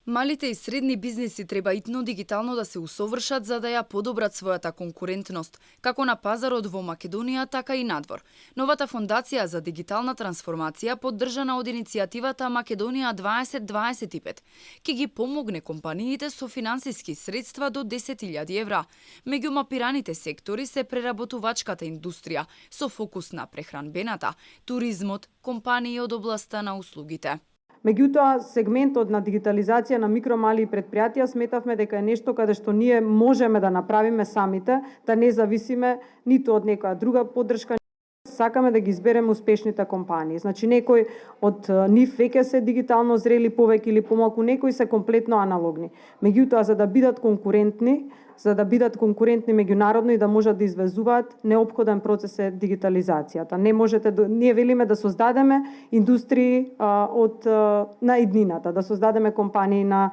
Малите и средни бизниси треба итно дигитално да се усовршат за да ја подобрат својата конкурентност, како на пазарот во Македонија, така и надвор. Новата фондација за дигитална трансформација, поддржана од иницијативата Македонија 2025, ќе ги помогне компаниите со финансиски средства до 10.000 евра. Меѓу мапираните сектори се преработувачката индустрија, со фокус на прехранбената, туризмот, компании од областа на услугите. Меѓутоа, сегментот на дигитализација на микро, мали и предпријатија сметавме дека е нешто каде што ние можеме да направиме самите, да не зависиме ниту од некоја друга поддршка. Сакаме да ги избереме успешните компании. Значи, некои од нив веќе се дигитално зрели повеќе или помалку, некои се комплетно аналогни. Меѓутоа, за да бидат конкурентни меѓународно и да можат да извезуваат, неопходен процес е дигитализацијата. Ние велиме да создадеме индустрии на иднината, да создадеме компании на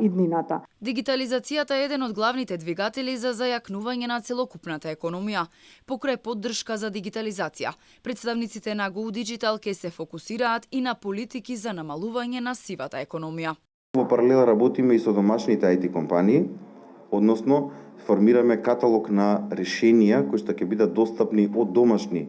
иднината. Дигитализацијата е еден од главните двигатели за зајакнување на целокупната економија. Покрај поддршка за дигитализација, представниците на Go Digital ке се фокусираат и на политики за намалување на сивата економија. Во паралел работиме и со домашните IT компании, односно формираме каталог на решенија кои што ќе бидат достапни од домашни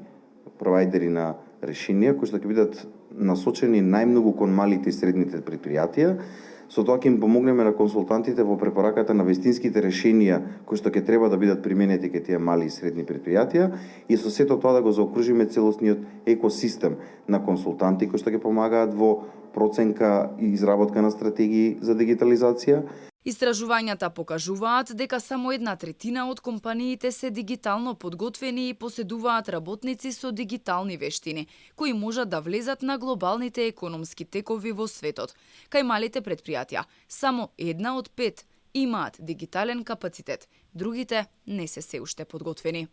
провајдери на решенија, кои што ќе бидат насочени најмногу кон малите и средните предпријатија. Со тоа ќе им помогнеме на консултантите во препораката на вистинските решенија кои што ќе треба да бидат применети кај тие мали и средни предпријатија и со сето тоа да го заокружиме целосниот екосистем на консултанти кои што ќе помагаат во проценка и изработка на стратегии за дигитализација. Истражувањата покажуваат дека само 1/3 од компаниите се дигитално подготвени и поседуваат работници со дигитални вештини, кои можат да влезат на глобалните економски текови во светот. Кај малите предпријатија, само 1 од 5 имаат дигитален капацитет, другите не се уште подготвени.